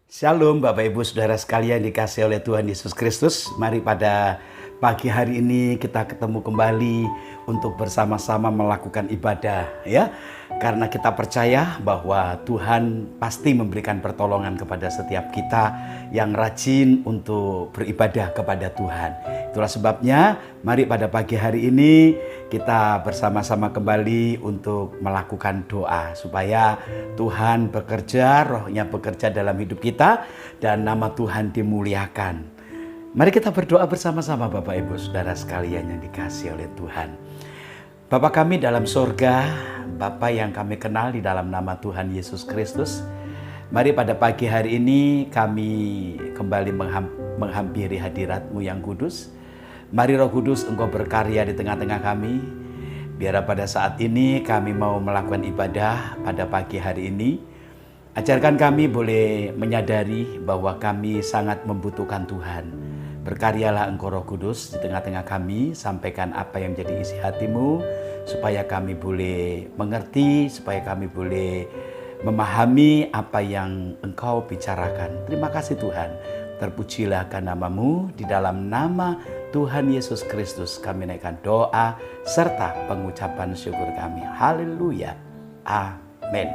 Shalom Bapak Ibu Saudara sekalian dikasih oleh Tuhan Yesus Kristus. Mari pada pagi hari ini kita ketemu kembali untuk bersama-sama melakukan ibadah ya. Karena kita percaya bahwa Tuhan pasti memberikan pertolongan kepada setiap kita yang rajin untuk beribadah kepada Tuhan. Itulah sebabnya mari pada pagi hari ini kita bersama-sama kembali untuk melakukan doa supaya Tuhan bekerja, Roh-Nya bekerja dalam hidup kita dan nama Tuhan dimuliakan. Mari kita berdoa bersama-sama Bapak Ibu Saudara sekalian yang dikasihi oleh Tuhan. Bapa kami dalam sorga, Bapa yang kami kenal di dalam nama Tuhan Yesus Kristus. Mari pada pagi hari ini kami kembali menghampiri hadirat-Mu yang kudus. Mari Roh Kudus Engkau berkarya di tengah-tengah kami. Biar pada saat ini kami mau melakukan ibadah pada pagi hari ini. Ajarkan kami boleh menyadari bahwa kami sangat membutuhkan Tuhan. Berkaryalah Engkau Roh Kudus di tengah-tengah kami. Sampaikan apa yang menjadi isi hati-Mu. Supaya kami boleh mengerti, supaya kami boleh memahami apa yang Engkau bicarakan. Terima kasih Tuhan. Terpujilah akan nama-Mu, di dalam nama Tuhan Yesus Kristus kami naikkan doa serta pengucapan syukur kami. Haleluya. Amin.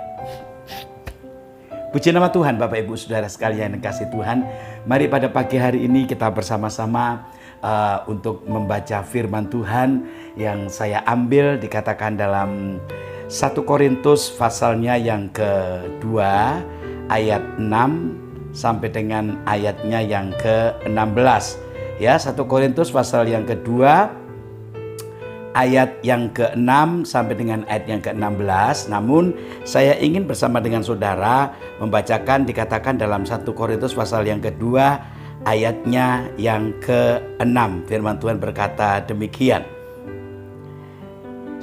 Puji nama Tuhan Bapak Ibu Saudara sekalian yang kasih Tuhan. Mari pada pagi hari ini kita bersama-sama untuk membaca firman Tuhan yang saya ambil dikatakan dalam 1 Korintus pasalnya yang kedua ayat 6 sampai dengan ayatnya yang ke-16. Ya, 1 Korintus pasal yang kedua ayat yang ke-6 sampai dengan ayat yang ke-16. Namun saya ingin bersama dengan saudara membacakan dikatakan dalam 1 Korintus pasal yang kedua ayatnya yang ke-6. Firman Tuhan berkata demikian.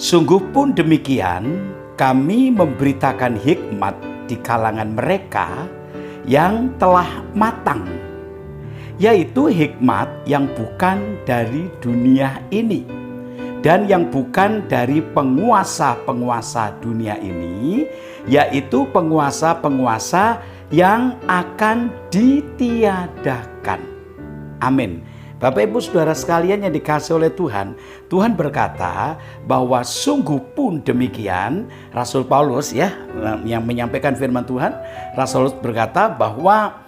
Sungguh pun demikian, kami memberitakan hikmat di kalangan mereka yang telah matang, yaitu hikmat yang bukan dari dunia ini dan yang bukan dari penguasa-penguasa dunia ini, yaitu penguasa-penguasa yang akan ditiadakan. Amin. Bapak Ibu Saudara sekalian yang dikasihi oleh Tuhan, Tuhan berkata bahwa sungguh pun demikian. Rasul Paulus ya yang menyampaikan firman Tuhan, Rasul Paulus berkata bahwa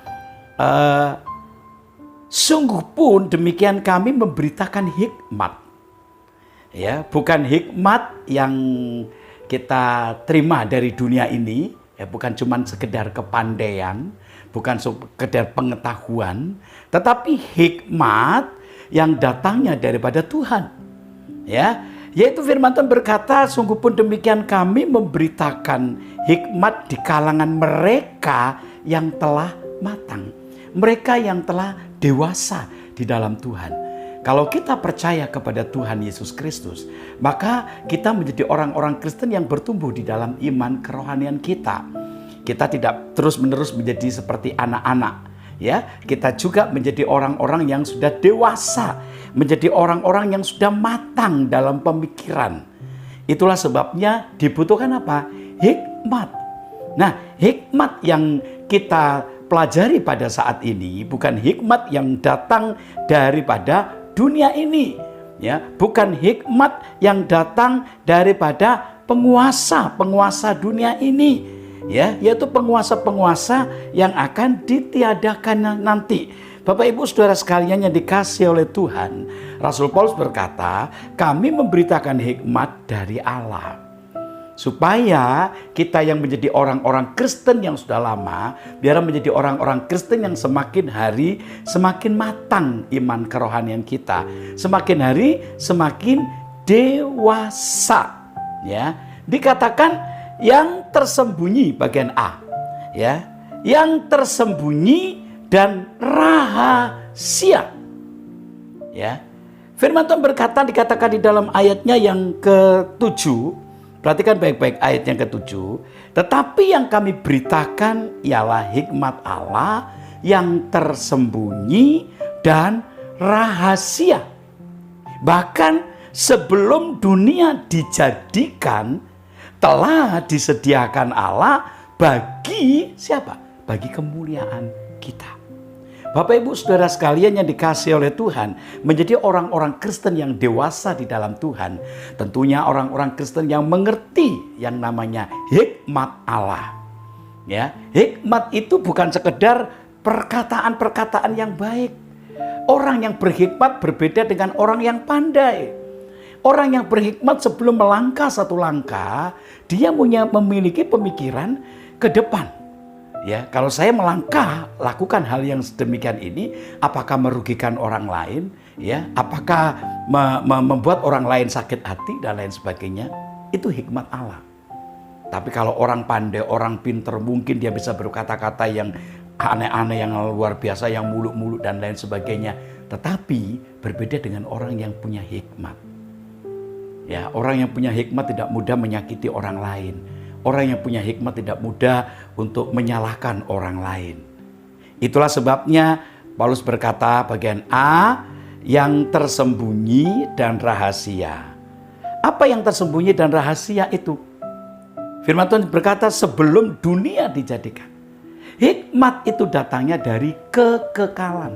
sungguh pun demikian kami memberitakan hikmat. Ya, bukan hikmat yang kita terima dari dunia ini, ya bukan cuma sekedar kepandaian, bukan sekedar pengetahuan, tetapi hikmat yang datangnya daripada Tuhan. Ya, yaitu firman Tuhan berkata, sungguh pun demikian kami memberitakan hikmat di kalangan mereka yang telah matang, mereka yang telah dewasa di dalam Tuhan. Kalau kita percaya kepada Tuhan Yesus Kristus, maka kita menjadi orang-orang Kristen yang bertumbuh di dalam iman kerohanian kita. Kita tidak terus-menerus menjadi seperti anak-anak, ya. Kita juga menjadi orang-orang yang sudah dewasa, menjadi orang-orang yang sudah matang dalam pemikiran. Itulah sebabnya dibutuhkan apa? Hikmat. Nah, hikmat yang kita pelajari pada saat ini bukan hikmat yang datang daripada dunia ini, ya, bukan hikmat yang datang daripada penguasa-penguasa dunia ini, ya, yaitu penguasa-penguasa yang akan ditiadakan nanti. Bapak Ibu Saudara sekalian yang dikasihi oleh Tuhan, Rasul Paulus berkata, kami memberitakan hikmat dari Allah. Supaya kita yang menjadi orang-orang Kristen yang sudah lama, biar menjadi orang-orang Kristen yang semakin hari semakin matang iman kerohanian kita, semakin hari semakin dewasa. Ya, dikatakan yang tersembunyi bagian A, ya, yang tersembunyi dan rahasia. Ya, firman Tuhan berkata dikatakan di dalam ayatnya yang ke-7. Perhatikan baik-baik ayat yang ke-7. Tetapi yang kami beritakan ialah hikmat Allah yang tersembunyi dan rahasia. Bahkan sebelum dunia dijadikan, telah disediakan Allah bagi siapa? Bagi kemuliaan kita. Bapak Ibu Saudara sekalian yang dikasihi oleh Tuhan, menjadi orang-orang Kristen yang dewasa di dalam Tuhan, tentunya orang-orang Kristen yang mengerti yang namanya hikmat Allah. Ya, hikmat itu bukan sekedar perkataan-perkataan yang baik. Orang yang berhikmat berbeda dengan orang yang pandai. Orang yang berhikmat sebelum melangkah satu langkah, dia memiliki pemikiran ke depan. Ya, kalau saya melangkah, lakukan hal yang sedemikian ini, apakah merugikan orang lain? Ya, apakah membuat orang lain sakit hati dan lain sebagainya? Itu hikmat Allah. Tapi kalau orang pandai, orang pinter, mungkin dia bisa berkata-kata yang aneh-aneh, yang luar biasa, yang muluk-muluk dan lain sebagainya. Tetapi berbeda dengan orang yang punya hikmat. Ya, orang yang punya hikmat tidak mudah menyakiti orang lain. Orang yang punya hikmat tidak mudah untuk menyalahkan orang lain. Itulah sebabnya Paulus berkata bagian A, yang tersembunyi dan rahasia. Apa yang tersembunyi dan rahasia itu? Firman Tuhan berkata sebelum dunia dijadikan. Hikmat itu datangnya dari kekekalan.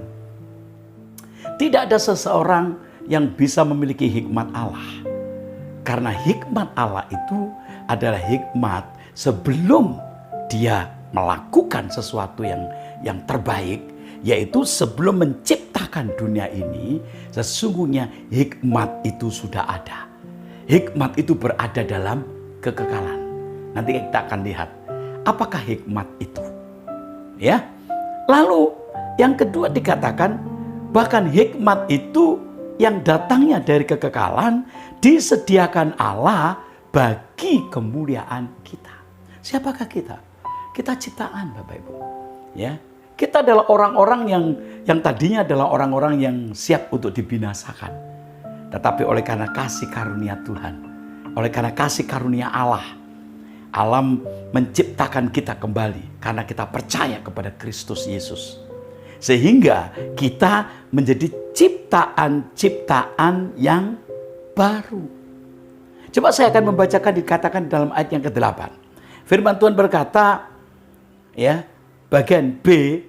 Tidak ada seseorang yang bisa memiliki hikmat Allah. Karena hikmat Allah itu adalah hikmat sebelum dia melakukan sesuatu yang terbaik, yaitu sebelum menciptakan dunia ini, sesungguhnya hikmat itu sudah ada. Hikmat itu berada dalam kekekalan. Nanti kita akan lihat apakah hikmat itu. Ya. Lalu yang kedua dikatakan bahkan hikmat itu yang datangnya dari kekekalan disediakan Allah bagi kemuliaan kita. Siapakah kita? Kita ciptaan, Bapak Ibu. Ya, kita adalah orang-orang yang tadinya adalah orang-orang yang siap untuk dibinasakan. Tetapi oleh karena kasih karunia Tuhan, oleh karena kasih karunia Allah, alam menciptakan kita kembali karena kita percaya kepada Kristus Yesus. Sehingga kita menjadi ciptaan-ciptaan yang baru. Coba saya akan membacakan dikatakan dalam ayat yang ke-8. Firman Tuhan berkata, ya, bagian B,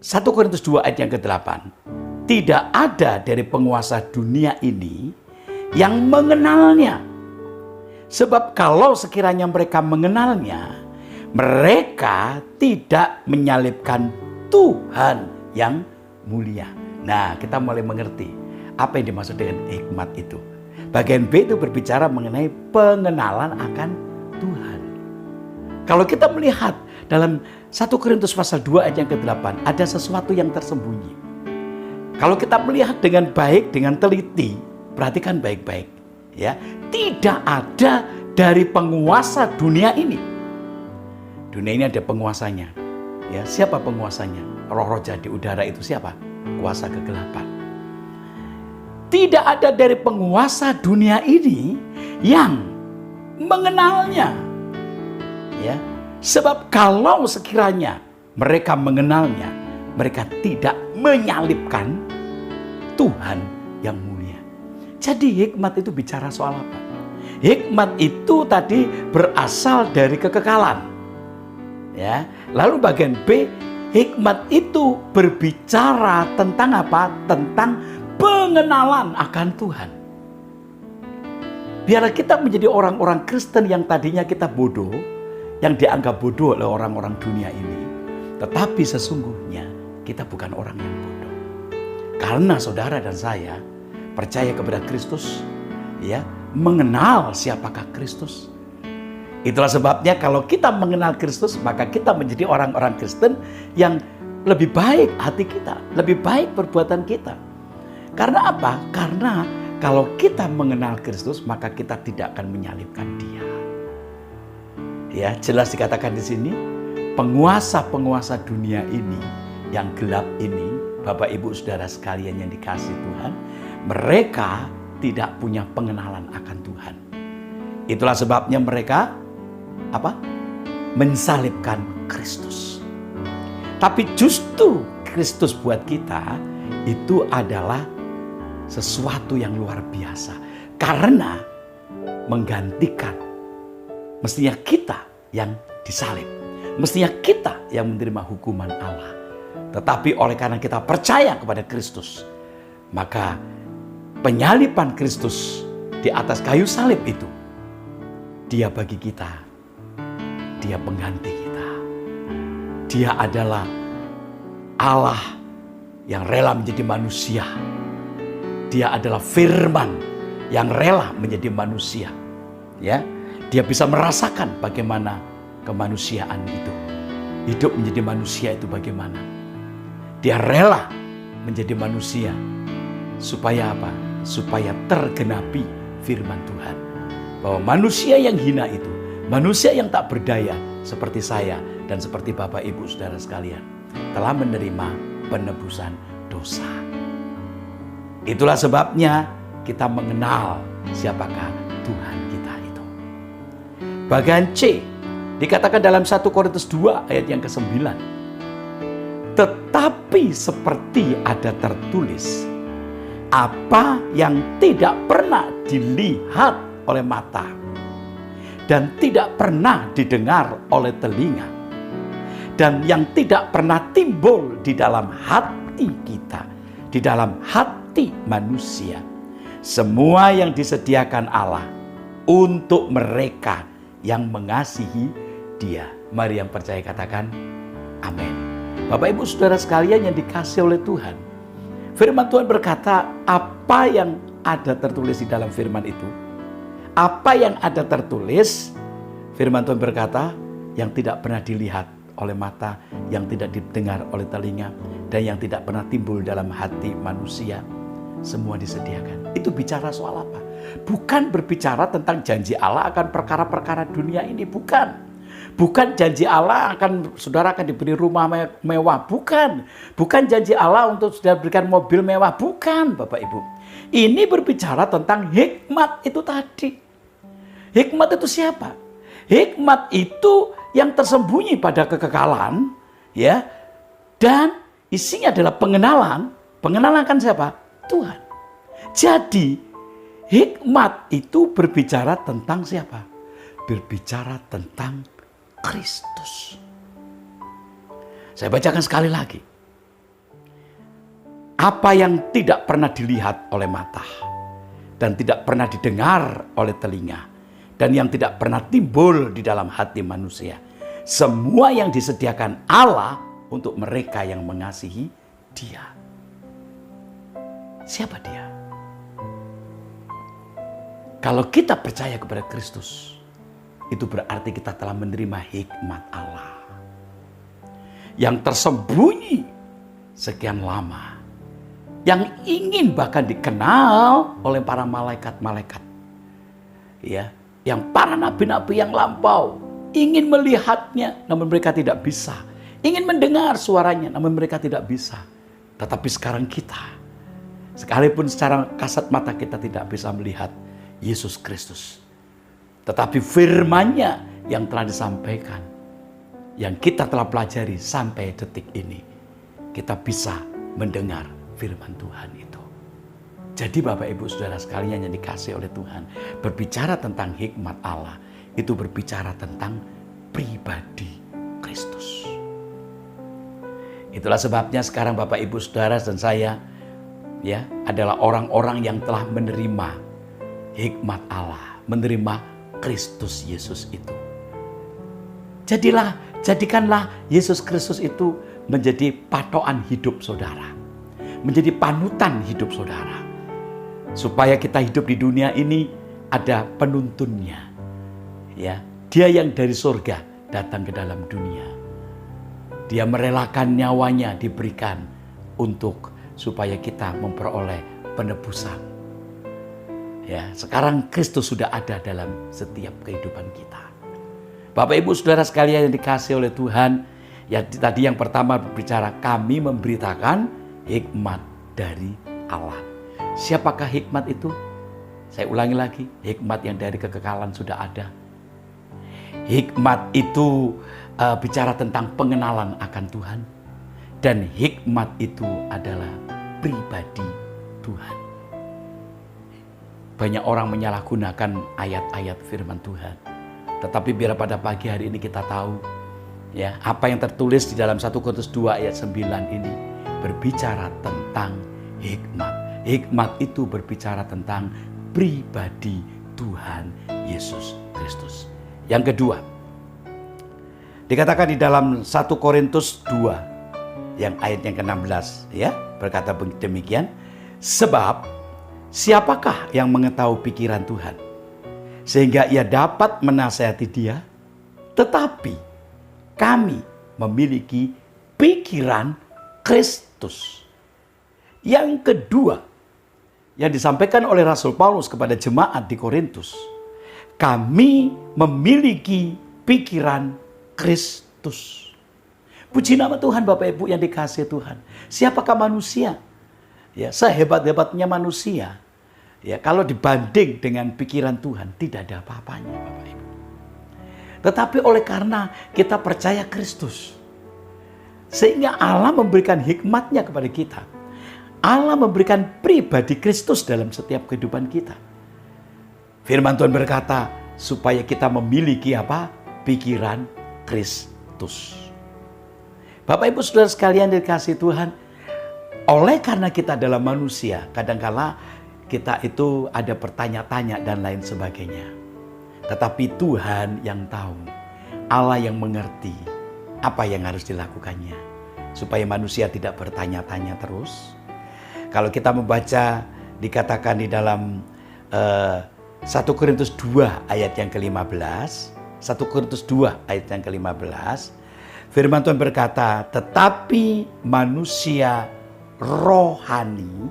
1 Korintus 2 ayat yang ke-8. Tidak ada dari penguasa dunia ini yang mengenalnya. Sebab kalau sekiranya mereka mengenalnya, mereka tidak menyalibkan Tuhan yang mulia. Nah, kita mulai mengerti apa yang dimaksud dengan hikmat itu. Bagian B itu berbicara mengenai pengenalan akan Tuhan. Kalau kita melihat dalam 1 Korintus pasal 2 ayat yang ke-8, ada sesuatu yang tersembunyi. Kalau kita melihat dengan baik, dengan teliti, perhatikan baik-baik. Ya, tidak ada dari penguasa dunia ini. Dunia ini ada penguasanya. Ya, siapa penguasanya? Roh-roh jahat di udara itu siapa? Kuasa kegelapan. Tidak ada dari penguasa dunia ini yang mengenalnya. Ya, sebab kalau sekiranya mereka mengenalnya, mereka tidak menyalibkan Tuhan yang mulia. Jadi hikmat itu bicara soal apa? Hikmat itu tadi berasal dari kekekalan. Ya, lalu bagian B, hikmat itu berbicara tentang apa? Tentang pengenalan akan Tuhan. Biarlah kita menjadi orang-orang Kristen yang tadinya kita bodoh, yang dianggap bodoh oleh orang-orang dunia ini. Tetapi sesungguhnya kita bukan orang yang bodoh. Karena saudara dan saya percaya kepada Kristus, ya, mengenal siapakah Kristus. Itulah sebabnya kalau kita mengenal Kristus, maka kita menjadi orang-orang Kristen yang lebih baik hati kita, lebih baik perbuatan kita. Karena apa? Karena kalau kita mengenal Kristus, maka kita tidak akan menyalibkan Dia. Ya, jelas dikatakan di sini, penguasa-penguasa dunia ini yang gelap ini, Bapak Ibu Saudara sekalian yang dikasihi Tuhan, mereka tidak punya pengenalan akan Tuhan. Itulah sebabnya mereka apa? Mensalibkan Kristus. Tapi justru Kristus buat kita itu adalah sesuatu yang luar biasa. Karena menggantikan, mestinya kita yang disalib. Mestinya kita yang menerima hukuman Allah. Tetapi oleh karena kita percaya kepada Kristus, maka penyaliban Kristus di atas kayu salib itu, Dia bagi kita, Dia pengganti kita. Dia adalah Allah yang rela menjadi manusia. Dia adalah firman yang rela menjadi manusia. Ya, Dia bisa merasakan bagaimana kemanusiaan itu. Hidup menjadi manusia itu bagaimana. Dia rela menjadi manusia. Supaya apa? Supaya tergenapi firman Tuhan. Bahwa manusia yang hina itu, manusia yang tak berdaya seperti saya dan seperti Bapak Ibu Saudara sekalian, telah menerima penebusan dosa. Itulah sebabnya kita mengenal siapakah Tuhan kita itu. Bagian C dikatakan dalam 1 Korintus 2 ayat yang ke-9. Tetapi seperti ada tertulis, apa yang tidak pernah dilihat oleh mata dan tidak pernah didengar oleh telinga dan yang tidak pernah timbul di dalam hati kita, di dalam hati manusia, semua yang disediakan Allah untuk mereka yang mengasihi Dia. Mari yang percaya katakan amin. Bapak Ibu Saudara sekalian yang dikasihi oleh Tuhan, firman Tuhan berkata, apa yang ada tertulis di dalam firman itu, apa yang ada tertulis, firman Tuhan berkata, yang tidak pernah dilihat oleh mata, yang tidak didengar oleh telinga, dan yang tidak pernah timbul dalam hati manusia, semua disediakan. Itu bicara soal apa? Bukan berbicara tentang janji Allah akan perkara-perkara dunia ini, bukan. Bukan janji Allah saudara akan diberi rumah mewah, bukan. Bukan janji Allah untuk saudara berikan mobil mewah, bukan Bapak Ibu. Ini berbicara tentang hikmat itu tadi. Hikmat itu siapa? Hikmat itu yang tersembunyi pada kekekalan, ya. Dan isinya adalah pengenalan. Pengenalan kan siapa? Tuhan. Jadi hikmat itu berbicara tentang siapa? Berbicara tentang Kristus. Saya bacakan sekali lagi. Apa yang tidak pernah dilihat oleh mata dan tidak pernah didengar oleh telinga dan yang tidak pernah timbul di dalam hati manusia, semua yang disediakan Allah untuk mereka yang mengasihi Dia. Siapa Dia? Kalau kita percaya kepada Kristus, itu berarti kita telah menerima hikmat Allah yang tersembunyi sekian lama, yang ingin bahkan dikenal oleh para malaikat-malaikat, ya, yang para nabi-nabi yang lampau ingin melihatnya, namun mereka tidak bisa, ingin mendengar suaranya, namun mereka tidak bisa. Tetapi sekarang kita, sekalipun secara kasat mata kita tidak bisa melihat Yesus Kristus, tetapi firman-Nya yang telah disampaikan, yang kita telah pelajari sampai detik ini, kita bisa mendengar firman Tuhan itu. Jadi Bapak Ibu Saudara sekalian yang dikasihi oleh Tuhan, berbicara tentang hikmat Allah, itu berbicara tentang pribadi Kristus. Itulah sebabnya sekarang Bapak Ibu Saudara dan saya, ya, adalah orang-orang yang telah menerima hikmat Allah, menerima Kristus Yesus itu. Jadikanlah Yesus Kristus itu menjadi patokan hidup saudara, menjadi panutan hidup saudara, supaya kita hidup di dunia ini ada penuntunnya, ya. Dia yang dari surga datang ke dalam dunia. Dia merelakan nyawanya diberikan untuk supaya kita memperoleh penebusan. Ya, sekarang Kristus sudah ada dalam setiap kehidupan kita. Bapak Ibu Saudara sekalian yang dikasihi oleh Tuhan, ya, tadi yang pertama berbicara kami memberitakan hikmat dari Allah. Siapakah hikmat itu? Saya ulangi lagi, hikmat yang dari kekekalan sudah ada. Hikmat itu bicara tentang pengenalan akan Tuhan, dan hikmat itu adalah pribadi Tuhan. Banyak orang menyalahgunakan ayat-ayat firman Tuhan. Tetapi biar pada pagi hari ini kita tahu Ya, apa yang tertulis di dalam 1 Korintus 2 ayat 9 ini berbicara tentang hikmat. Hikmat itu berbicara tentang pribadi Tuhan Yesus Kristus. Yang kedua, dikatakan di dalam 1 Korintus 2 yang ayat yang ke-16 ya, berkata demikian, sebab siapakah yang mengetahui pikiran Tuhan sehingga ia dapat menasihati dia? Tetapi kami memiliki pikiran Kristus. Yang kedua yang disampaikan oleh Rasul Paulus kepada jemaat di Korintus, kami memiliki pikiran Kristus. Puji nama Tuhan Bapak Ibu yang dikasihi Tuhan. Siapakah manusia? Ya, sehebat-hebatnya manusia. Ya, kalau dibanding dengan pikiran Tuhan tidak ada apa-apanya Bapak Ibu. Tetapi oleh karena kita percaya Kristus, sehingga Allah memberikan hikmatnya kepada kita. Allah memberikan pribadi Kristus dalam setiap kehidupan kita. Firman Tuhan berkata, supaya kita memiliki apa? Pikiran Kristus. Bapak Ibu Saudara sekalian dikasihi Tuhan, oleh karena kita adalah manusia, kadangkala kita itu ada bertanya-tanya dan lain sebagainya. Tetapi Tuhan yang tahu, Allah yang mengerti apa yang harus dilakukannya. Supaya manusia tidak bertanya-tanya terus. Kalau kita membaca, dikatakan di dalam 1 Korintus 2 ayat yang ke-15. 1 Korintus 2 ayat yang ke-15. Firman Tuhan berkata, tetapi manusia rohani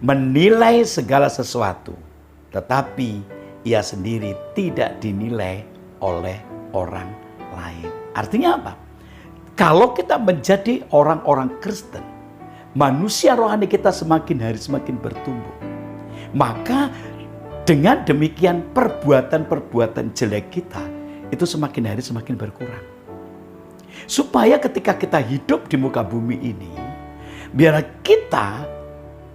menilai segala sesuatu, tetapi ia sendiri tidak dinilai oleh orang lain. Artinya apa? Kalau kita menjadi orang-orang Kristen, manusia rohani kita semakin hari semakin bertumbuh. Maka dengan demikian perbuatan-perbuatan jelek kita itu semakin hari semakin berkurang. Supaya ketika kita hidup di muka bumi ini, biar kita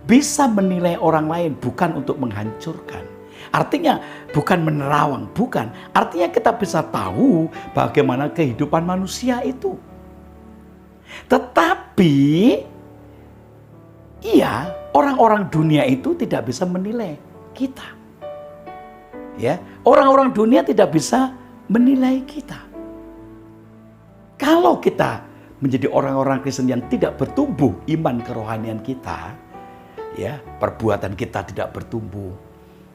bisa menilai orang lain bukan untuk menghancurkan. Artinya bukan menerawang, bukan. Artinya kita bisa tahu bagaimana kehidupan manusia itu. Tetapi iya, orang-orang dunia itu tidak bisa menilai kita. Ya, orang-orang dunia tidak bisa menilai kita. Kalau kita menjadi orang-orang Kristen yang tidak bertumbuh iman kerohanian kita, ya, perbuatan kita tidak bertumbuh,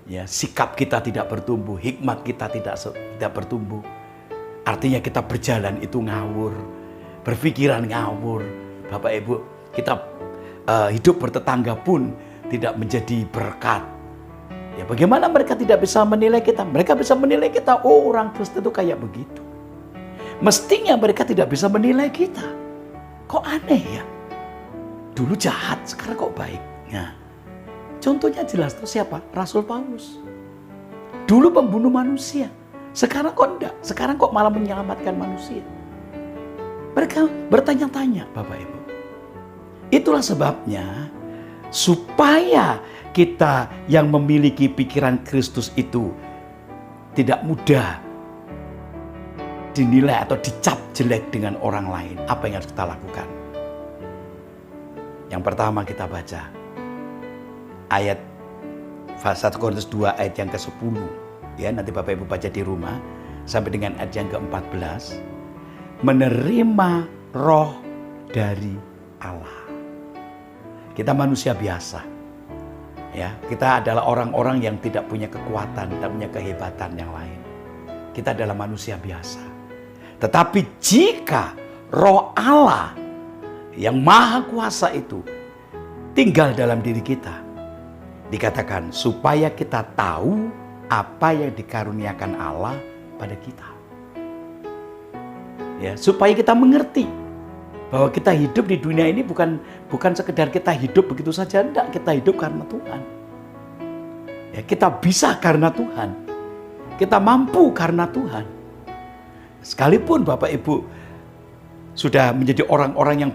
ya, sikap kita tidak bertumbuh, hikmat kita tidak bertumbuh. Artinya kita berjalan itu ngawur, berpikiran ngawur. Bapak Ibu, kita hidup bertetangga pun tidak menjadi berkat. Ya, bagaimana mereka tidak bisa menilai kita? Mereka bisa menilai kita, oh orang Kristen itu kayak begitu. Mestinya mereka tidak bisa menilai kita. Kok aneh ya? Dulu jahat, sekarang kok baik. Nah, contohnya jelas tuh siapa? Rasul Paulus. Dulu pembunuh manusia, sekarang kok enggak? Sekarang kok malah menyelamatkan manusia? Mereka bertanya-tanya, Bapak Ibu. Itulah sebabnya supaya kita yang memiliki pikiran Kristus itu tidak mudah dinilai atau dicap jelek dengan orang lain. Apa yang harus kita lakukan? Yang pertama kita baca ayat 1 Korintus 2 ayat yang ke-10. Ya, nanti Bapak Ibu baca di rumah sampai dengan ayat yang ke-14. Menerima roh dari Allah. Kita manusia biasa. Ya, kita adalah orang-orang yang tidak punya kekuatan, tidak punya kehebatan yang lain. Kita adalah manusia biasa. Tetapi jika roh Allah yang maha kuasa itu tinggal dalam diri kita, dikatakan supaya kita tahu apa yang dikaruniakan Allah pada kita. Ya, supaya kita mengerti bahwa kita hidup di dunia ini bukan sekedar kita hidup begitu saja, enggak, kita hidup karena Tuhan. Ya, kita bisa karena Tuhan. Kita mampu karena Tuhan. Sekalipun Bapak Ibu sudah menjadi orang-orang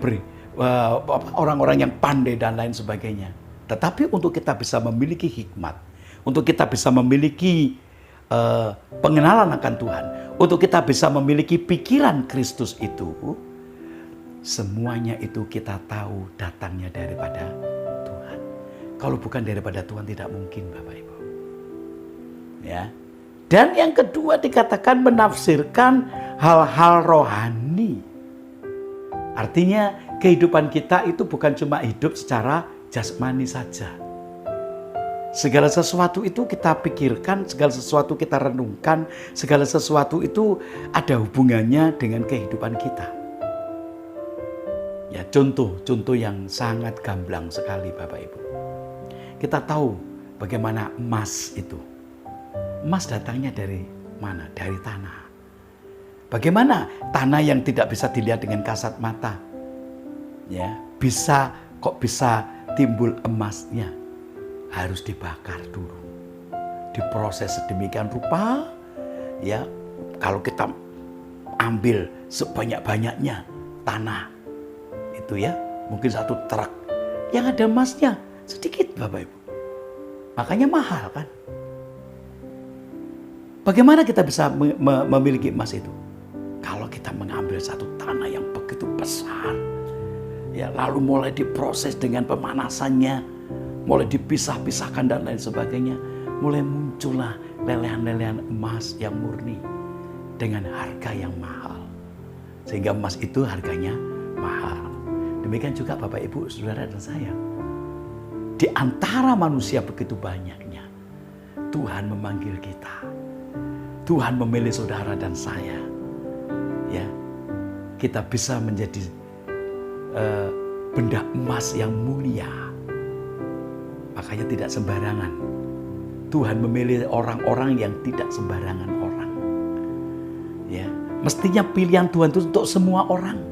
yang pandai dan lain sebagainya, tetapi untuk kita bisa memiliki hikmat, untuk kita bisa memiliki pengenalan akan Tuhan, untuk kita bisa memiliki pikiran Kristus itu, semuanya itu kita tahu datangnya daripada Tuhan. Kalau bukan daripada Tuhan tidak mungkin, Bapak Ibu. Ya. Dan yang kedua dikatakan menafsirkan hal-hal rohani. Artinya kehidupan kita itu bukan cuma hidup secara jasmani saja. Segala sesuatu itu kita pikirkan, segala sesuatu kita renungkan, segala sesuatu itu ada hubungannya dengan kehidupan kita. Ya, contoh yang sangat gamblang sekali Bapak Ibu. Kita tahu bagaimana emas itu. Emas datangnya dari mana? Dari tanah. Bagaimana tanah yang tidak bisa dilihat dengan kasat mata, ya bisa timbul emasnya? Harus dibakar dulu, diproses sedemikian rupa, ya kalau kita ambil sebanyak-banyaknya tanah itu ya, mungkin 1 truk, yang ada emasnya sedikit Bapak Ibu, makanya mahal kan. Bagaimana kita bisa memiliki emas itu? Kalau kita mengambil satu tanah yang begitu besar, ya lalu mulai diproses dengan pemanasannya, mulai dipisah-pisahkan dan lain sebagainya, mulai muncullah lelehan-lelehan emas yang murni dengan harga yang mahal. Sehingga emas itu harganya mahal. Demikian juga Bapak Ibu, Saudara dan saya. Di antara manusia begitu banyaknya, Tuhan memanggil kita. Tuhan memilih saudara dan saya. Ya, kita bisa menjadi benda emas yang mulia. Makanya tidak sembarangan. Tuhan memilih orang-orang yang tidak sembarangan orang. Ya, mestinya pilihan Tuhan itu untuk semua orang.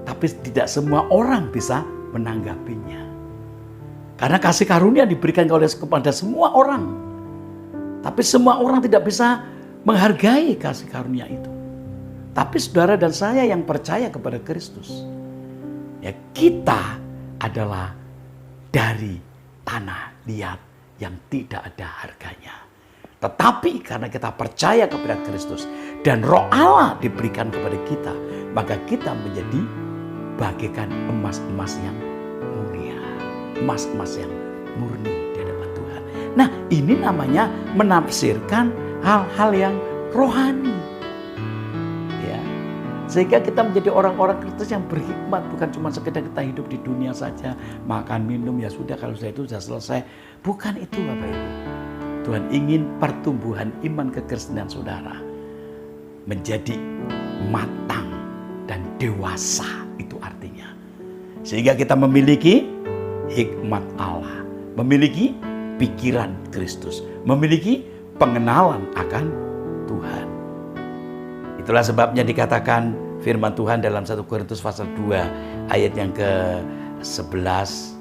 Tapi tidak semua orang bisa menanggapinya. Karena kasih karunia diberikan kepada semua orang. Tapi semua orang tidak bisa menghargai kasih karunia itu. Tapi saudara dan saya yang percaya kepada Kristus, ya kita adalah dari tanah liat yang tidak ada harganya. Tetapi karena kita percaya kepada Kristus dan Roh Allah diberikan kepada kita, maka kita menjadi bagaikan emas-emas yang mulia, emas-emas yang murni di hadapan Tuhan. Nah, ini namanya menafsirkan hal-hal yang rohani. Sehingga kita menjadi orang-orang Kristus yang berhikmat. Bukan cuma sekedar kita hidup di dunia saja, makan, minum, ya sudah, kalau saya itu sudah selesai. Bukan itu Bapak Ibu. Tuhan ingin pertumbuhan iman kekristenan saudara menjadi matang dan dewasa, itu artinya. Sehingga kita memiliki hikmat Allah, memiliki pikiran Kristus, memiliki pengenalan akan Tuhan. Itulah sebabnya dikatakan firman Tuhan dalam 1 Korintus pasal 2 ayat yang ke-11,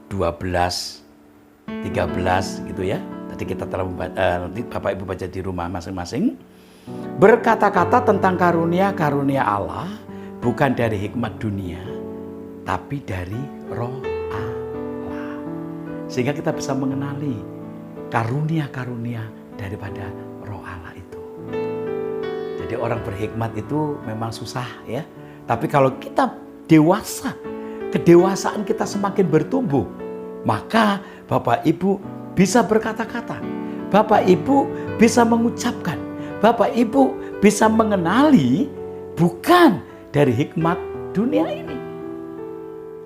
12, 13 gitu ya. Tadi kita telah nanti Bapak Ibu baca di rumah masing-masing. Berkata-kata tentang karunia-karunia Allah bukan dari hikmat dunia, tapi dari Roh Allah. Sehingga kita bisa mengenali karunia-karunia daripada Roh Allah itu. Jadi orang berhikmat itu memang susah ya. Tapi kalau kita dewasa, kedewasaan kita semakin bertumbuh, maka Bapak Ibu bisa berkata-kata, Bapak Ibu bisa mengucapkan, Bapak Ibu bisa mengenali bukan dari hikmat dunia ini.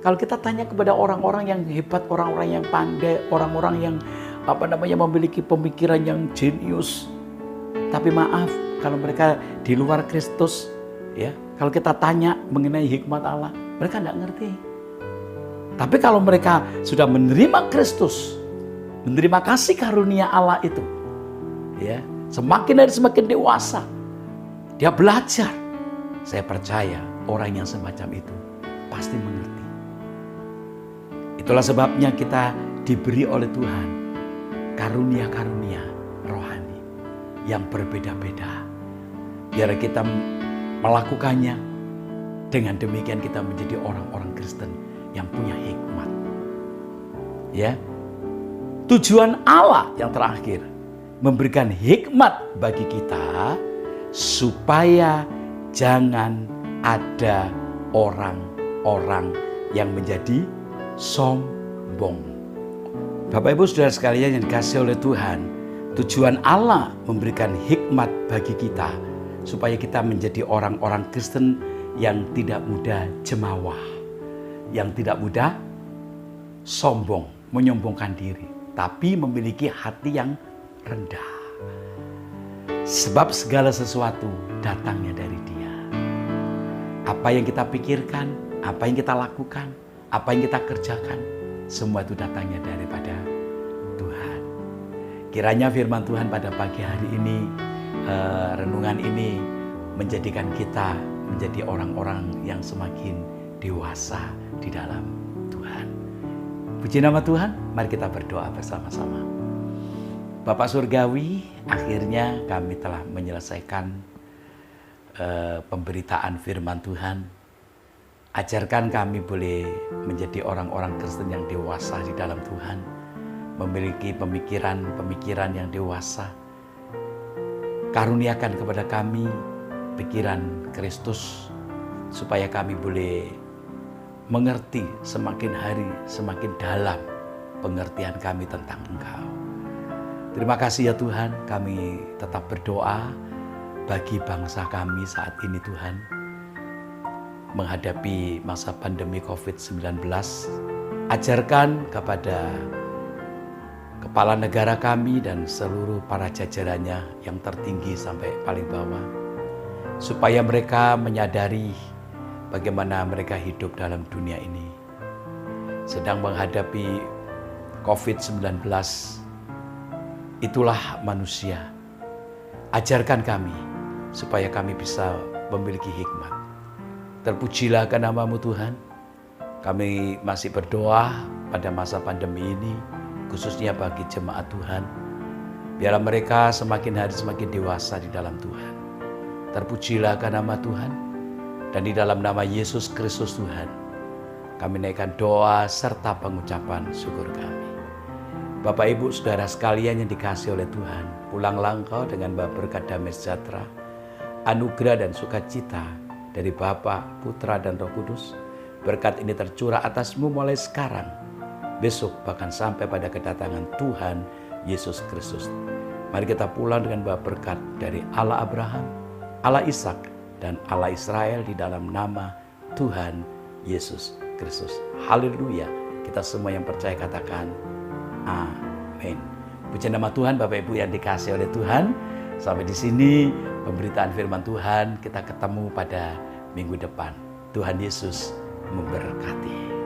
Kalau kita tanya kepada orang-orang yang hebat, orang-orang yang pandai, orang-orang yang memiliki pemikiran yang jenius, tapi maaf, kalau mereka di luar Kristus, ya, kalau kita tanya mengenai hikmat Allah, mereka tidak ngerti. Tapi kalau mereka sudah menerima Kristus, menerima kasih karunia Allah itu, ya, semakin hari semakin dewasa, dia belajar. Saya percaya orang yang semacam itu pasti mengerti. Itulah sebabnya kita diberi oleh Tuhan karunia-karunia rohani yang berbeda-beda. Biar kita melakukannya, dengan demikian kita menjadi orang-orang Kristen yang punya hikmat. Ya, tujuan Allah yang terakhir memberikan hikmat bagi kita supaya jangan ada orang-orang yang menjadi sombong. Bapak Ibu Saudara sekalian yang dikasihi oleh Tuhan, tujuan Allah memberikan hikmat bagi kita supaya kita menjadi orang-orang Kristen yang tidak mudah cemawah, yang tidak mudah sombong, menyombongkan diri, tapi memiliki hati yang rendah. Sebab segala sesuatu datangnya dari Dia. Apa yang kita pikirkan, apa yang kita lakukan, apa yang kita kerjakan, semua itu datangnya daripada Tuhan. Kiranya firman Tuhan pada pagi hari ini, renungan ini menjadikan kita menjadi orang-orang yang semakin dewasa di dalam Tuhan. Puji nama Tuhan, mari kita berdoa bersama-sama. Bapak Surgawi, akhirnya kami telah menyelesaikan pemberitaan firman Tuhan. Ajarkan kami boleh menjadi orang-orang Kristen yang dewasa di dalam Tuhan, memiliki pemikiran-pemikiran yang dewasa. Karuniakan kepada kami pikiran Kristus, supaya kami boleh mengerti semakin hari semakin dalam pengertian kami tentang Engkau. Terima kasih ya Tuhan, kami tetap berdoa bagi bangsa kami saat ini Tuhan, menghadapi masa pandemi COVID-19. Ajarkan kepada kepala negara kami dan seluruh para jajarannya yang tertinggi sampai paling bawah, supaya mereka menyadari bagaimana mereka hidup dalam dunia ini, sedang menghadapi COVID-19. Itulah manusia. Ajarkan kami supaya kami bisa memiliki hikmat. Terpujilah ke nama-Mu Tuhan. Kami masih berdoa pada masa pandemi ini, khususnya bagi jemaat Tuhan. Biarlah mereka semakin hari semakin dewasa di dalam Tuhan. Terpujilah ke nama Tuhan. Dan di dalam nama Yesus Kristus Tuhan, kami naikkan doa serta pengucapan syukur kami. Bapak Ibu Saudara sekalian yang dikasihi oleh Tuhan, pulanglah engkau dengan berkat damai sejahtera, anugerah dan sukacita dari Bapa, Putra dan Roh Kudus. Berkat ini tercurah atasmu mulai sekarang, besok bahkan sampai pada kedatangan Tuhan Yesus Kristus. Mari kita pulang dengan bawa berkat dari Allah Abraham, Allah Ishak dan Allah Israel di dalam nama Tuhan Yesus Kristus. Haleluya. Kita semua yang percaya katakan amin. Puji nama Tuhan. Bapak Ibu yang dikasihi oleh Tuhan, sampai di sini pemberitaan firman Tuhan. Kita ketemu pada minggu depan. Tuhan Yesus memberkati.